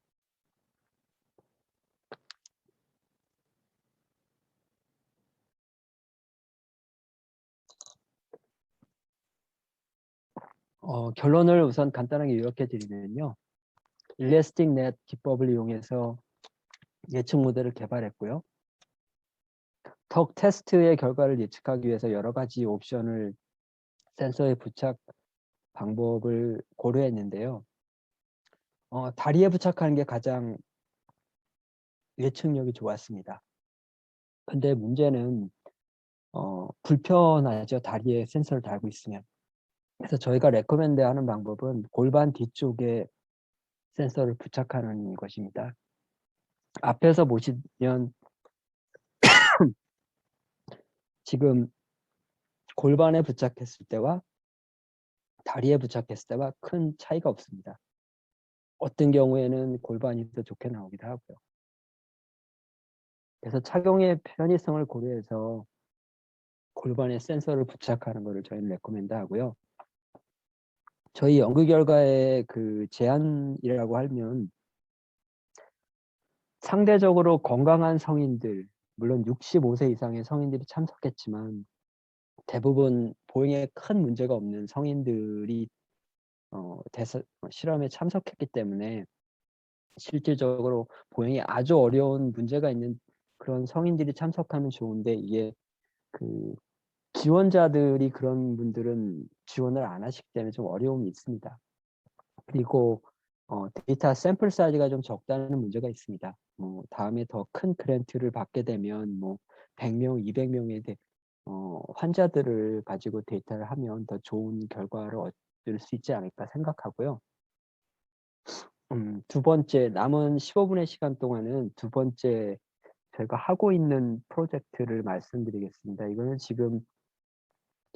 결론을 우선 간단하게 요약해 드리면요. 일래스틱 넷 기법을 이용해서 예측 모델을 개발했고요. 턱 테스트의 결과를 예측하기 위해서 여러 가지 옵션을 센서에 부착 방법을 고려했는데요. 다리에 부착하는 게 가장 예측력이 좋았습니다. 근데 문제는 불편하죠. 다리에 센서를 달고 있으면. 그래서 저희가 레코멘드 하는 방법은 골반 뒤쪽에 센서를 부착하는 것입니다. 앞에서 보시면 지금 골반에 부착했을 때와 다리에 부착했을 때와 큰 차이가 없습니다. 어떤 경우에는 골반이 더 좋게 나오기도 하고요. 그래서 착용의 편의성을 고려해서 골반에 센서를 부착하는 것을 저희는 레코멘드 하고요. 저희 연구 결과의 그 제안이라고 하면 상대적으로 건강한 성인들, 물론 65세 이상의 성인들이 참석했지만 대부분 보행에 큰 문제가 없는 성인들이 실험에 참석했기 때문에 실질적으로 보행에 아주 어려운 문제가 있는 그런 성인들이 참석하면 좋은데, 이게 그 지원자들이 그런 분들은 지원을 안 하시기 때문에 좀 어려움이 있습니다. 그리고 데이터 샘플 사이즈가 좀 적다는 문제가 있습니다. 다음에 더 큰 그랜트를 받게 되면 100명, 200명의 환자들을 가지고 데이터를 하면 더 좋은 결과를 얻을 수 있지 않을까 생각하고요. 두 번째, 남은 15분의 시간 동안은 두 번째 저희가 하고 있는 프로젝트를 말씀드리겠습니다. 이거는 지금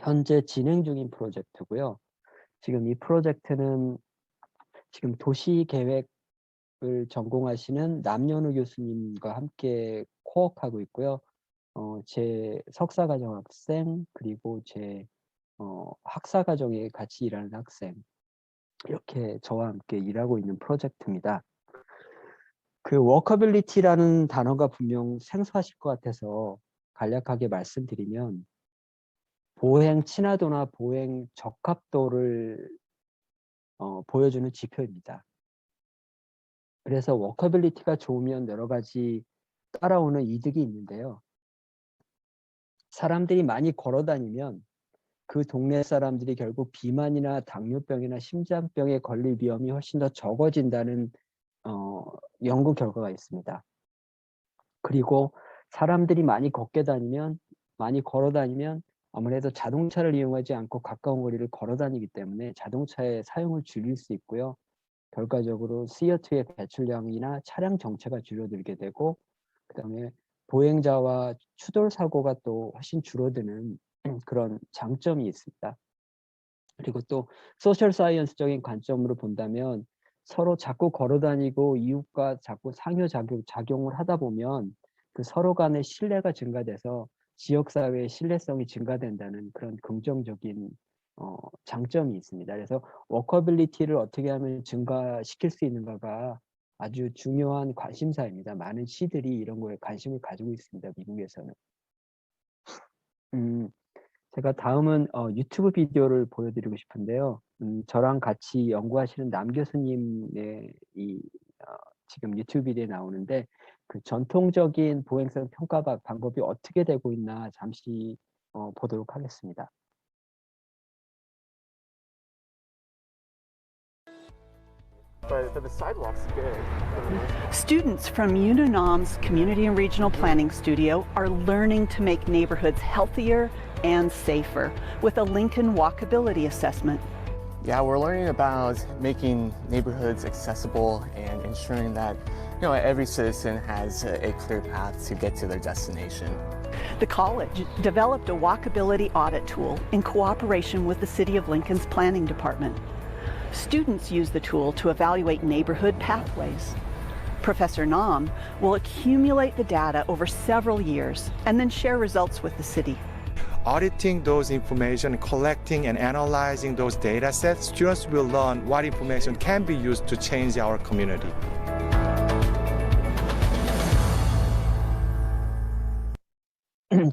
현재 진행 중인 프로젝트고요. 지금 이 프로젝트는 지금 도시계획을 전공하시는 남현우 교수님과 함께 코워크하고 있고요. 제 석사과정 학생, 그리고 제 학사과정에 같이 일하는 학생, 이렇게 저와 함께 일하고 있는 프로젝트입니다. 그 워커빌리티라는 단어가 분명 생소하실 것 같아서 간략하게 말씀드리면, 보행 친화도나 보행 적합도를 보여주는 지표입니다. 그래서 워커빌리티가 좋으면 여러 가지 따라오는 이득이 있는데요. 사람들이 많이 걸어 다니면 그 동네 사람들이 결국 비만이나 당뇨병이나 심장병에 걸릴 위험이 훨씬 더 적어진다는 연구 결과가 있습니다. 그리고 사람들이 많이 걸어 다니면 아무래도 자동차를 이용하지 않고 가까운 거리를 걸어 다니기 때문에 자동차의 사용을 줄일 수 있고요. 결과적으로 CO2의 배출량이나 차량 정체가 줄어들게 되고, 그다음에 보행자와 추돌 사고가 또 훨씬 줄어드는 그런 장점이 있습니다. 그리고 또 소셜 사이언스적인 관점으로 본다면 서로 자꾸 걸어 다니고 이웃과 자꾸 상호작용을 하다 보면 그 서로 간의 신뢰가 증가돼서 지역사회의 신뢰성이 증가된다는 그런 긍정적인 장점이 있습니다. 그래서 워커빌리티를 어떻게 하면 증가시킬 수 있는가가 아주 중요한 관심사입니다. 많은 시들이 이런 거에 관심을 가지고 있습니다. 미국에서는. 제가 다음은 유튜브 비디오를 보여드리고 싶은데요. 저랑 같이 연구하시는 남 교수님의 지금 유튜브 비디오에 나오는데, 그 전통적인 보행성 평가 방법이 어떻게 되고 있나 잠시 보도록 하겠습니다. But the sidewalk's good. Students from UNUNAM's Community and Regional Planning Studio are learning to make neighborhoods healthier and safer with a Lincoln Walkability Assessment. Yeah, we're learning about making neighborhoods accessible and ensuring that every citizen has a clear path to get to their destination. The college developed a walkability audit tool in cooperation with the City of Lincoln's Planning Department. Students use the tool to evaluate neighborhood pathways. Professor Nam will accumulate the data over several years and then share results with the city. Auditing those information, collecting and analyzing those data sets, students will learn what information can be used to change our community.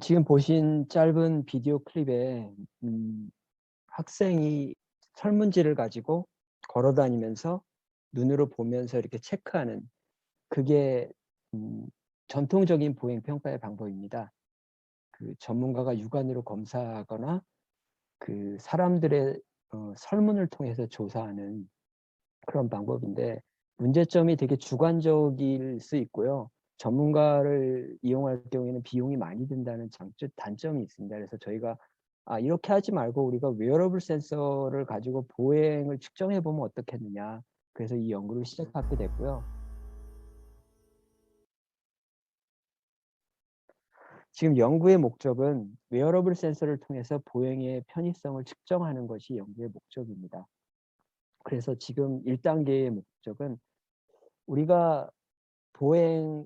지금 보신 짧은 비디오 클립에 학생이 설문지를 가지고 걸어 다니면서 눈으로 보면서 이렇게 체크하는, 그게 전통적인 보행 평가의 방법입니다. 그 전문가가 육안으로 검사하거나 그 사람들의 설문을 통해서 조사하는 그런 방법인데, 문제점이 되게 주관적일 수 있고요. 전문가를 이용할 경우에는 비용이 많이 든다는 단점이 있습니다. 그래서 저희가 이렇게 하지 말고 우리가 웨어러블 센서를 가지고 보행을 측정해 보면 어떻겠느냐, 그래서 이 연구를 시작하게 됐고요. 지금 연구의 목적은 웨어러블 센서를 통해서 보행의 편의성을 측정하는 것이 연구의 목적입니다. 그래서 지금 1단계의 목적은 우리가 보행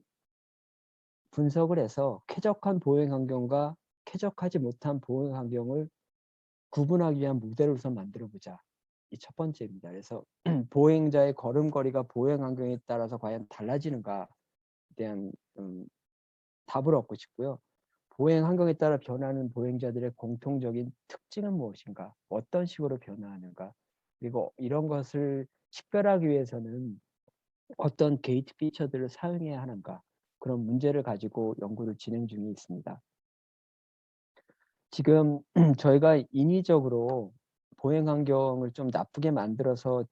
분석을 해서 쾌적한 보행 환경과 쾌적하지 못한 보행 환경을 구분하기 위한 모델을 우선 만들어 보자. 이 첫 번째입니다. 그래서 보행자의 걸음걸이가 보행 환경에 따라서 과연 달라지는가에 대한 답을 얻고 싶고요. 보행 환경에 따라 변하는 보행자들의 공통적인 특징은 무엇인가? 어떤 식으로 변화하는가? 그리고 이런 것을 식별하기 위해서는 어떤 게이트 피처들을 사용해야 하는가? 그런 문제를 가지고 연구를 진행 중에 있습니다. 지금 저희가 인위적으로 보행 환경을 좀 나쁘게 만들어서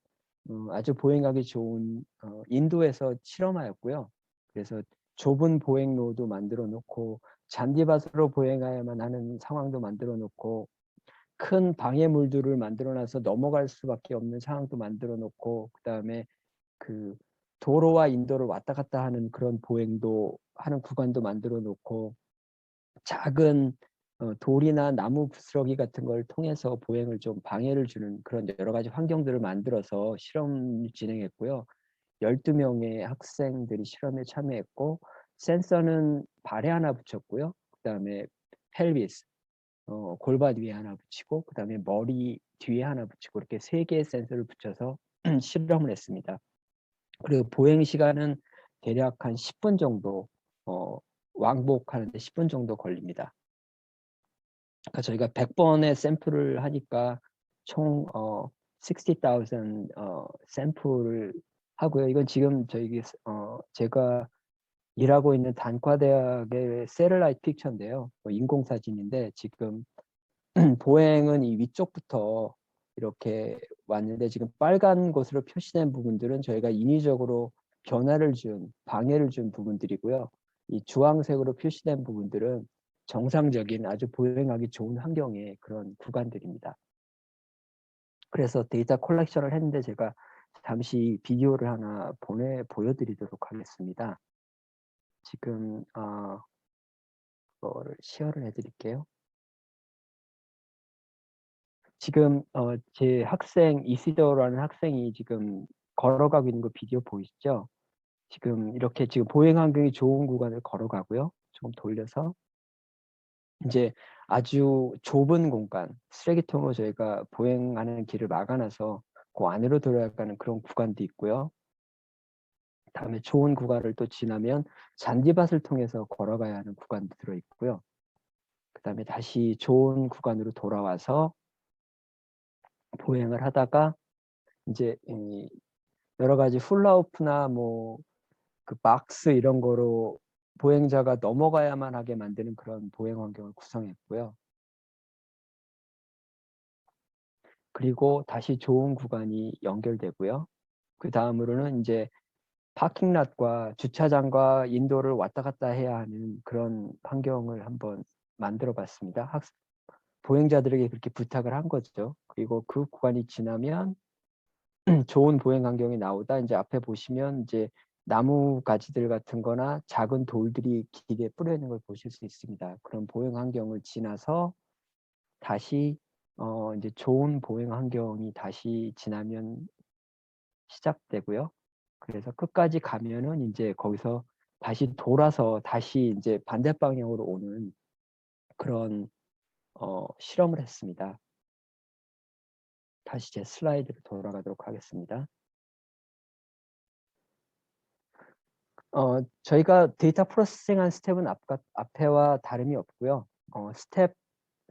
아주 보행하기 좋은 인도에서 실험하였고요. 그래서 좁은 보행로도 만들어 놓고 잔디밭으로 보행해야만 하는 상황도 만들어 놓고 큰 방해물들을 만들어 놔서 넘어갈 수밖에 없는 상황도 만들어 놓고 그다음에 그 도로와 인도를 왔다 갔다 하는 그런 보행도 하는 구간도 만들어 놓고 작은 돌이나 나무 부스러기 같은 걸 통해서 보행을 좀 방해를 주는 그런 여러 가지 환경들을 만들어서 실험을 진행했고요. 12명의 학생들이 실험에 참여했고 센서는 발에 하나 붙였고요. 그다음에 펠비스, 골반 위에 하나 붙이고 그다음에 머리 뒤에 하나 붙이고 이렇게 3개의 센서를 붙여서 실험을 했습니다. 그리고 보행 시간은 대략 한 10분 정도 왕복하는데 10분 정도 걸립니다. 그러니까 저희가 100번의 샘플을 하니까 총 60,000 샘플을 하고요. 이건 지금 제가 일하고 있는 단과대학의 세틀라이트 픽처인데요. 인공사진인데 지금 보행은 이 위쪽부터 이렇게 왔는데 지금 빨간 것으로 표시된 부분들은 저희가 인위적으로 변화를 준, 방해를 준 부분들이고요. 이 주황색으로 표시된 부분들은 정상적인 아주 보행하기 좋은 환경의 그런 구간들입니다. 그래서 데이터 컬렉션을 했는데 제가 잠시 비디오를 하나 보여드리도록 하겠습니다. 지금 그거를 시어를 해드릴게요. 지금 제 학생 이시도라는 학생이 지금 걸어가고 있는 거 비디오 보이시죠? 지금 이렇게 지금 보행 환경이 좋은 구간을 걸어가고요. 조금 돌려서 이제 아주 좁은 공간, 쓰레기통으로 저희가 보행하는 길을 막아놔서 그 안으로 들어가는 그런 구간도 있고요. 다음에 좋은 구간을 또 지나면 잔디밭을 통해서 걸어가야 하는 구간도 들어있고요. 그 다음에 다시 좋은 구간으로 돌아와서 보행을 하다가 이제 여러 가지 훌라후프나 뭐 그 박스 이런 거로 보행자가 넘어가야만 하게 만드는 그런 보행 환경을 구성했고요. 그리고 다시 좋은 구간이 연결되고요. 그 다음으로는 이제 파킹랏과 주차장과 인도를 왔다 갔다 해야 하는 그런 환경을 한번 만들어 봤습니다. 보행자들에게 그렇게 부탁을 한 거죠. 그리고 그 구간이 지나면 좋은 보행 환경이 나오다 이제 앞에 보시면 이제 나무 가지들 같은 거나 작은 돌들이 길에 뿌려 있는 걸 보실 수 있습니다. 그런 보행 환경을 지나서 다시 이제 좋은 보행 환경이 다시 지나면 시작되고요. 그래서 끝까지 가면은 이제 거기서 다시 돌아서 다시 이제 반대 방향으로 오는 그런 실험을 했습니다. 다시 제 슬라이드로 돌아가도록 하겠습니다. 저희가 데이터 프로세싱한 스텝은 앞에와 다름이 없고요. 스텝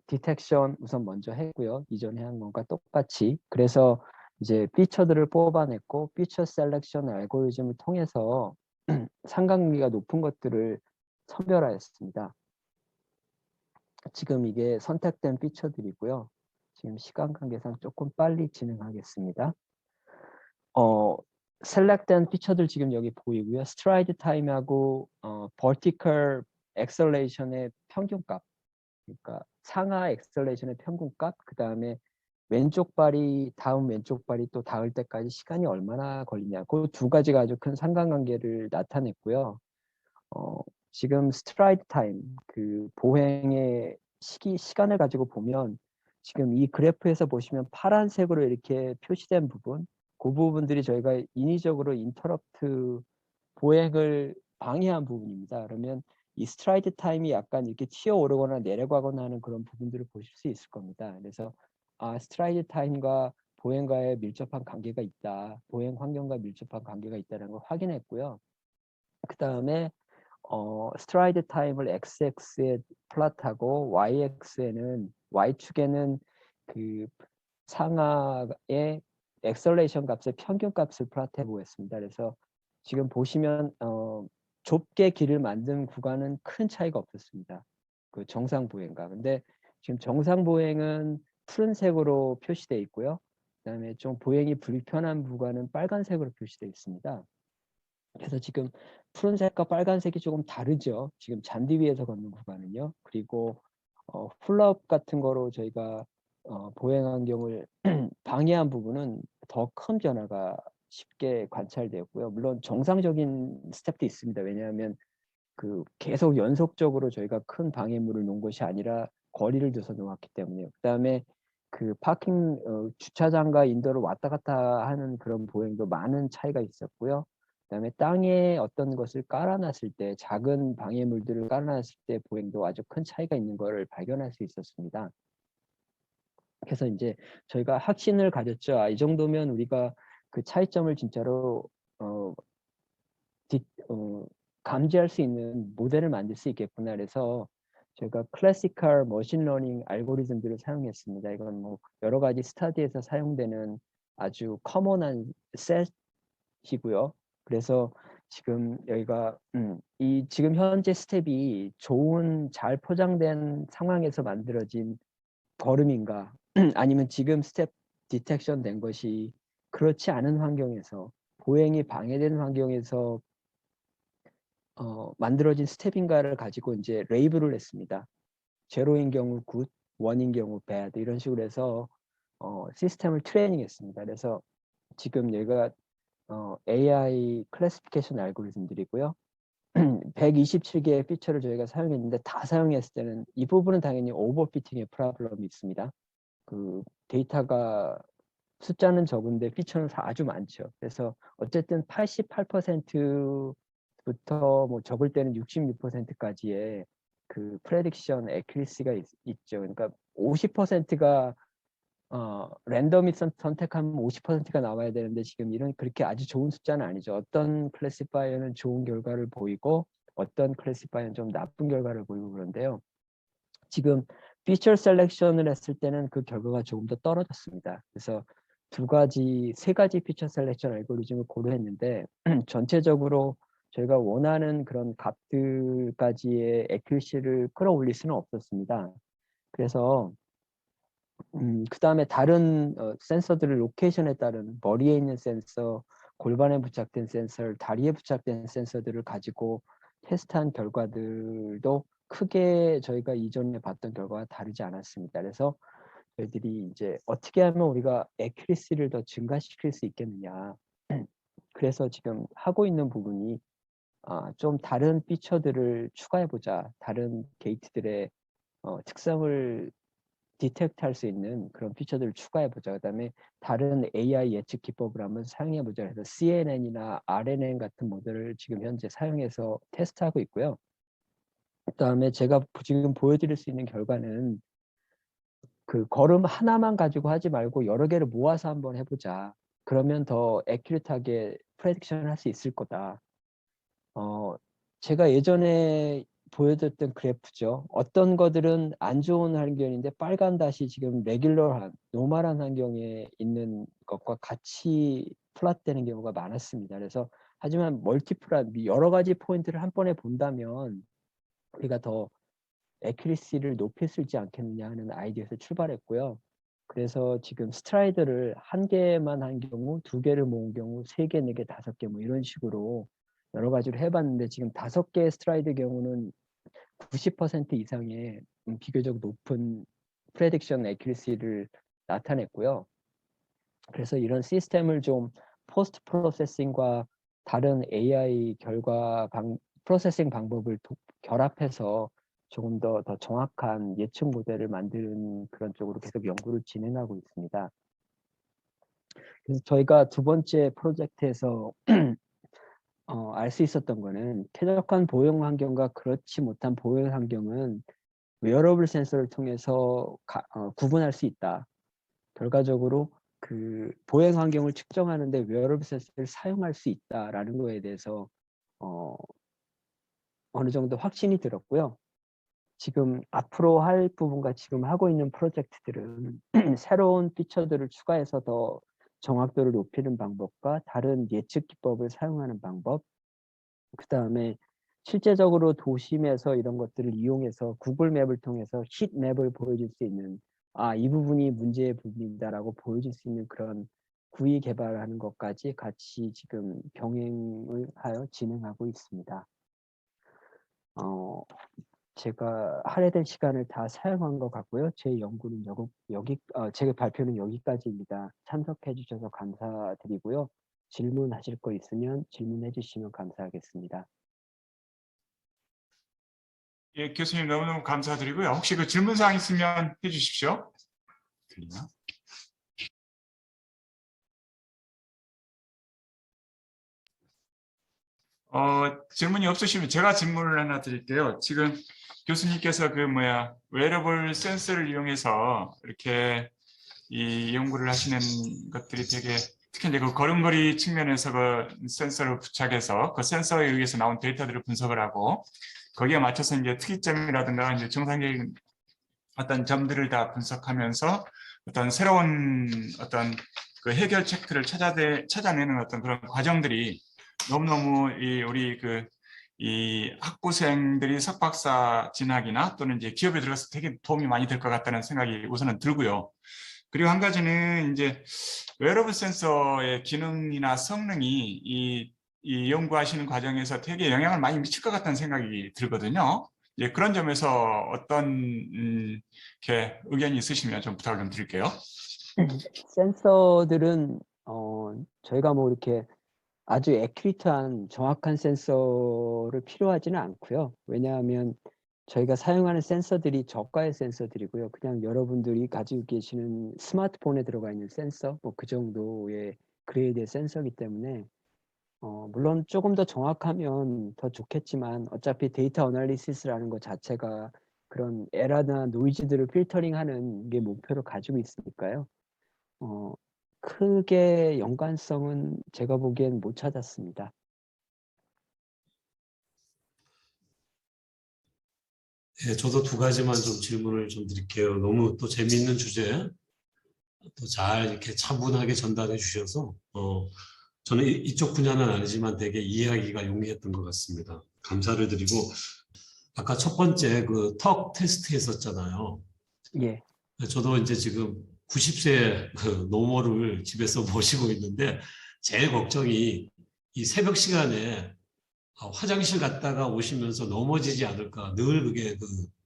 디텍션 우선 먼저 했고요. 이전에 한 것과 똑같이. 그래서 이제 피처들을 뽑아냈고 피처 셀렉션 알고리즘을 통해서 상관관계가 높은 것들을 선별하였습니다. 지금 이게 선택된 피처들이고요. 지금 시간 관계상 조금 빨리 진행하겠습니다. 셀렉된 피처들 지금 여기 보이고요. 스트라이드 타임하고 vertical acceleration의 평균값, 그러니까 상하 액셀레이션의 평균값, 그 다음에 왼쪽 발이 다음 왼쪽 발이 또 닿을 때까지 시간이 얼마나 걸리냐, 그 두 가지가 아주 큰 상관관계를 나타냈고요. 지금 스트라이드 타임, 그 보행의 시간을 가지고 보면 지금 이 그래프에서 보시면 파란색으로 이렇게 표시된 부분, 그 부분들이 저희가 인위적으로 인터럽트 보행을 방해한 부분입니다. 그러면 이 스트라이드 타임이 약간 이렇게 튀어오르거나 내려가거나 하는 그런 부분들을 보실 수 있을 겁니다. 그래서 스트라이드 타임과 보행과의 밀접한 관계가 있다. 보행 환경과 밀접한 관계가 있다는 걸 확인했고요. 그 다음에 스트라이드 타임을 x-axis에 플롯하고 y축에는 그 상하의 엑셀레이션 값의 평균 값을 플롯해 보겠습니다. 그래서 지금 보시면 좁게 길을 만든 구간은 큰 차이가 없었습니다. 그 정상 보행과. 근데 지금 정상 보행은 푸른색으로 표시되어 있고요. 그다음에 좀 보행이 불편한 구간은 빨간색으로 표시되어 있습니다. 그래서 지금 푸른색과 빨간색이 조금 다르죠. 지금 잔디 위에서 걷는 구간은요. 그리고 훌라업 같은 거로 저희가 보행 환경을 방해한 부분은 더 큰 변화가 쉽게 관찰되었고요. 물론 정상적인 스텝도 있습니다. 왜냐하면 그 계속 연속적으로 저희가 큰 방해물을 놓은 것이 아니라 거리를 둬서 놓았기 때문에요. 그다음에 그 파킹 주차장과 인도를 왔다 갔다 하는 그런 보행도 많은 차이가 있었고요. 그다음에 땅에 어떤 것을 깔아놨을 때 작은 방해물들을 깔아놨을 때 보행도 아주 큰 차이가 있는 것을 발견할 수 있었습니다. 그래서 이제 저희가 확신을 가졌죠. 이 정도면 우리가 그 차이점을 진짜로 감지할 수 있는 모델을 만들 수 있겠구나. 그래서 저희가 클래시컬 머신러닝 알고리즘들을 사용했습니다. 이건 뭐 여러 가지 스터디에서 사용되는 아주 커먼한 셋이고요. 그래서 지금 여기가 이 지금 현재 스텝이 좋은 잘 포장된 상황에서 만들어진 걸음인가 아니면 지금 스텝 디텍션 된 것이 그렇지 않은 환경에서 보행이 방해된 환경에서 만들어진 스텝인가를 가지고 이제 레이블을 했습니다. 제로인 경우 굿, 원인 경우 배드 이런 식으로 해서 시스템을 트레이닝했습니다. 그래서 지금 얘가 AI 클래시피케이션 알고리즘들이고요. 127개의 피처를 저희가 사용했는데 다 사용했을 때는 이 부분은 당연히 오버피팅의 프로블럼이 있습니다. 그 데이터가 숫자는 적은데 피처는 아주 많죠. 그래서 어쨌든 88%부터 뭐 적을 때는 66%까지의 그 프레딕션 애큐리시가 있죠. 그러니까 50%가 랜덤이 선택하면 50%가 나와야 되는데 지금 이런 그렇게 아주 좋은 숫자는 아니죠. 어떤 클래시파이어는 좋은 결과를 보이고 어떤 클래시파이어는 좀 나쁜 결과를 보이고 그런데요. 지금 피처 셀렉션을 했을 때는 그 결과가 조금 더 떨어졌습니다. 그래서 세 가지 피처 셀렉션 알고리즘을 고려했는데 전체적으로 저희가 원하는 그런 값들까지의 애큐시를 끌어올릴 수는 없었습니다. 그래서 그 다음에 다른 센서들을 로케이션에 따른 머리에 있는 센서, 골반에 부착된 센서, 다리에 부착된 센서들을 가지고 테스트한 결과들도 크게 저희가 이전에 봤던 결과와 다르지 않았습니다. 그래서 저희들이 이제 어떻게 하면 우리가 애큐리시를 더 증가시킬 수 있겠느냐. 그래서 지금 하고 있는 부분이 좀 다른 피처들을 추가해보자. 다른 게이트들의 특성을 디텍트 할 수 있는 그런 피처들을 추가해보자. 그 다음에 다른 AI 예측 기법을 한번 사용해보자 해서 CNN이나 RNN 같은 모델을 지금 현재 사용해서 테스트하고 있고요. 그 다음에 제가 지금 보여드릴 수 있는 결과는 그 걸음 하나만 가지고 하지 말고 여러 개를 모아서 한번 해보자. 그러면 더 애큐리트하게 프레딕션을 할 수 있을 거다. 제가 예전에 보여드렸던 그래프죠. 어떤 것들은 안 좋은 환경인데 빨간 닷이 지금 레귤러한, 노멀한 환경에 있는 것과 같이 플랫되는 경우가 많았습니다. 그래서 하지만 멀티플한 여러 가지 포인트를 한 번에 본다면 우리가 더 애큐리시를 높일 수 있지 않겠느냐 하는 아이디어에서 출발했고요. 그래서 지금 스트라이드를 한 개만 한 경우, 두 개를 모은 경우, 세 개, 네 개, 다섯 개 뭐 이런 식으로 여러 가지로 해봤는데 지금 5개의 스트라이드 경우는 90% 이상의 비교적 높은 프레딕션 애큐리시를 나타냈고요. 그래서 이런 시스템을 좀 포스트 프로세싱과 다른 AI 프로세싱 방법을 결합해서 조금 더 정확한 예측 모델을 만드는 그런 쪽으로 계속 연구를 진행하고 있습니다. 그래서 저희가 두 번째 프로젝트에서 알 수 있었던 거는 쾌적한 보행 환경과 그렇지 못한 보행 환경은 웨어러블 센서를 통해서 구분할 수 있다. 결과적으로 그 보행 환경을 측정하는데 웨어러블 센서를 사용할 수 있다라는 거에 대해서 어느 정도 확신이 들었고요. 지금 앞으로 할 부분과 지금 하고 있는 프로젝트들은 새로운 피처들을 추가해서 더 정확도를 높이는 방법과 다른 예측 기법을 사용하는 방법, 그 다음에 실제적으로 도심에서 이런 것들을 이용해서 구글 맵을 통해서 힛맵을 보여줄 수 있는 이 부분이 문제의 부분이다라고 보여줄 수 있는 그런 구의 개발하는 것까지 같이 지금 병행을 하여 진행하고 있습니다. 제가 할애된 시간을 다 사용한 것 같고요. 제 연구는 제 발표는 여기까지입니다. 참석해 주셔서 감사드리고요. 질문하실 거 있으면 질문해 주시면 감사하겠습니다. 예, 교수님 너무너무 감사드리고요. 혹시 그 질문사항 있으면 해주십시오. 들리나? 질문이 없으시면 제가 질문을 하나 드릴게요. 지금 교수님께서 웨어러블 센서를 이용해서 이렇게 이 연구를 하시는 것들이 되게 특히 이제 그 걸음걸이 측면에서 그 센서를 부착해서 그 센서에 의해서 나온 데이터들을 분석을 하고 거기에 맞춰서 이제 특이점이라든가 이제 정상적인 어떤 점들을 다 분석하면서 어떤 새로운 어떤 그 해결책들을 찾아내는 어떤 그런 과정들이 너무너무 이 학부생들이 석박사 진학이나 또는 이제 기업에 들어가서 되게 도움이 많이 될 것 같다는 생각이 우선은 들고요. 그리고 한 가지는 이제 웨어러블 센서의 기능이나 성능이 이 연구하시는 과정에서 되게 영향을 많이 미칠 것 같다는 생각이 들거든요. 예, 그런 점에서 어떤 이렇게 의견이 있으시면 좀 부탁을 좀 드릴게요. 센서들은 저희가 뭐 이렇게 아주 애큐리트한 정확한 센서를 필요하지는 않고요. 왜냐하면 저희가 사용하는 센서들이 저가의 센서들이고요. 그냥 여러분들이 가지고 계시는 스마트폰에 들어가 있는 센서, 뭐 그 정도의 그레이드의 센서이기 때문에 물론 조금 더 정확하면 더 좋겠지만 어차피 데이터 어널리시스라는 것 자체가 그런 에러나 노이즈들을 필터링하는 게 목표를 가지고 있으니까요. 크게 연관성은 제가 보기엔 못 찾았습니다. 예, 저도 두 가지만 좀 질문을 좀 드릴게요. 너무 또 재미있는 주제, 또 잘 이렇게 차분하게 전달해 주셔서, 저는 이쪽 분야는 아니지만 되게 이해하기가 용이했던 것 같습니다. 감사를 드리고, 아까 첫 번째 그 턱 테스트 했었잖아요. 예. 저도 이제 지금 90세 그 노모를 집에서 모시고 있는데, 제일 걱정이 이 새벽 시간에 화장실 갔다가 오시면서 넘어지지 않을까. 늘 그게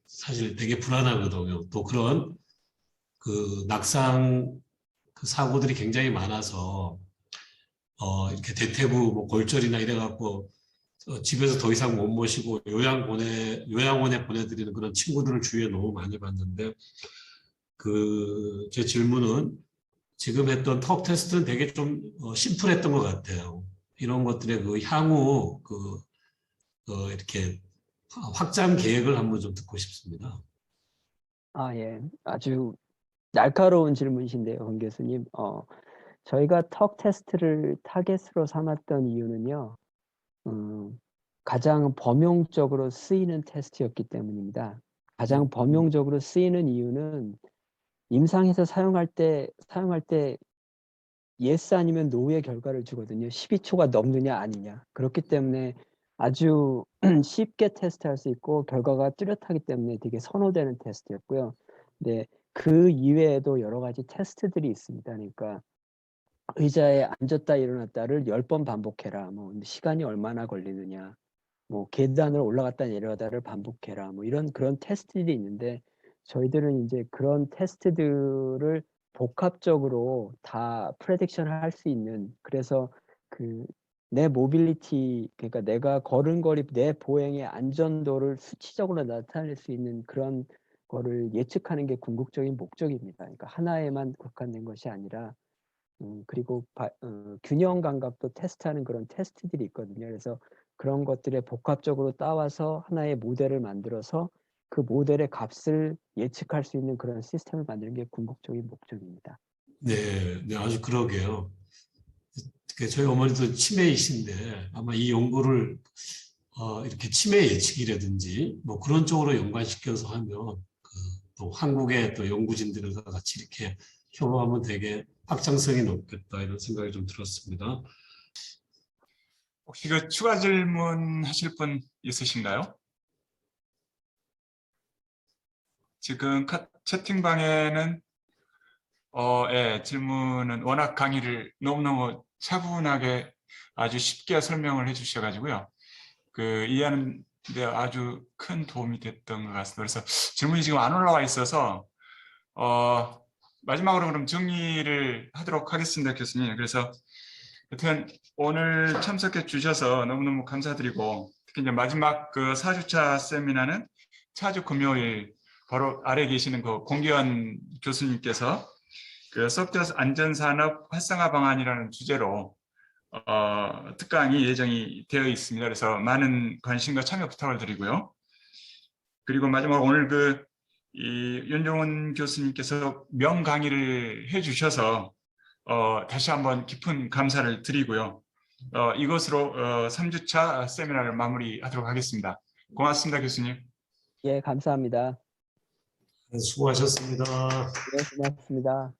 사실 되게 불안하거든요. 또 그런 그 낙상 그 사고들이 굉장히 많아서, 이렇게 대퇴부 뭐 골절이나 이래갖고, 집에서 더 이상 못 모시고 요양원에 보내드리는 그런 친구들을 주위에 너무 많이 봤는데, 제 질문은 지금 했던 턱 테스트는 되게 좀 심플했던 것 같아요. 이런 것들의 그 향후 이렇게 확장 계획을 한번 좀 듣고 싶습니다. 예. 아주 날카로운 질문이신데요, 권 교수님. 저희가 턱 테스트를 타겟으로 삼았던 이유는요, 가장 범용적으로 쓰이는 테스트였기 때문입니다. 가장 범용적으로 쓰이는 이유는 임상에서 사용할 때 yes 아니면 no의 결과를 주거든요. 12초가 넘느냐 아니냐. 그렇기 때문에 아주 쉽게 테스트할 수 있고 결과가 뚜렷하기 때문에 되게 선호되는 테스트였고요. 근데 그 이외에도 여러 가지 테스트들이 있습니다. 그러니까 의자에 앉았다 일어났다를 10번 반복해라. 뭐 시간이 얼마나 걸리느냐. 뭐 계단을 올라갔다 내려가다를 반복해라. 뭐 이런 그런 테스트들이 있는데 저희들은 이제 그런 테스트들을 복합적으로 다 프레딕션을 할 수 있는, 그래서 내 모빌리티, 그러니까 내가 걸음걸이 내 보행의 안전도를 수치적으로 나타낼 수 있는 그런 거를 예측하는 게 궁극적인 목적입니다. 그러니까 하나에만 국한된 것이 아니라 그리고 균형 감각도 테스트하는 그런 테스트들이 있거든요. 그래서 그런 것들에 복합적으로 따와서 하나의 모델을 만들어서 그 모델의 값을 예측할 수 있는 그런 시스템을 만드는 게 궁극적인 목적입니다. 네, 네, 아주 그러게요. 저희 어머니도 치매이신데 아마 이 연구를 이렇게 치매 예측이라든지 뭐 그런 쪽으로 연관시켜서 하면 또 한국의 또 연구진들과 같이 이렇게 협업하면 되게 확장성이 높겠다 이런 생각이 좀 들었습니다. 혹시 그 추가 질문 하실 분 있으신가요? 지금 채팅방에는 예, 질문은 워낙 강의를 너무너무 차분하게 아주 쉽게 설명을 해주셔가지고요. 이해하는 데 아주 큰 도움이 됐던 것 같습니다. 그래서 질문이 지금 안 올라와 있어서 마지막으로 그럼 정리를 하도록 하겠습니다, 교수님. 그래서 하여튼 오늘 참석해 주셔서 너무너무 감사드리고 특히 이제 마지막 그 4주차 세미나는 차주 금요일 바로 아래 계시는 그 공기현 교수님께서 그 소프트웨어 안전산업 활성화 방안이라는 주제로 특강이 예정이 되어 있습니다. 그래서 많은 관심과 참여 부탁을 드리고요. 그리고 마지막으로 오늘 윤종훈 교수님께서 명강의를 해주셔서 다시 한번 깊은 감사를 드리고요. 이것으로 3주차 세미나를 마무리하도록 하겠습니다. 고맙습니다, 교수님. 예, 감사합니다. 수고하셨습니다. 네, 고맙습니다.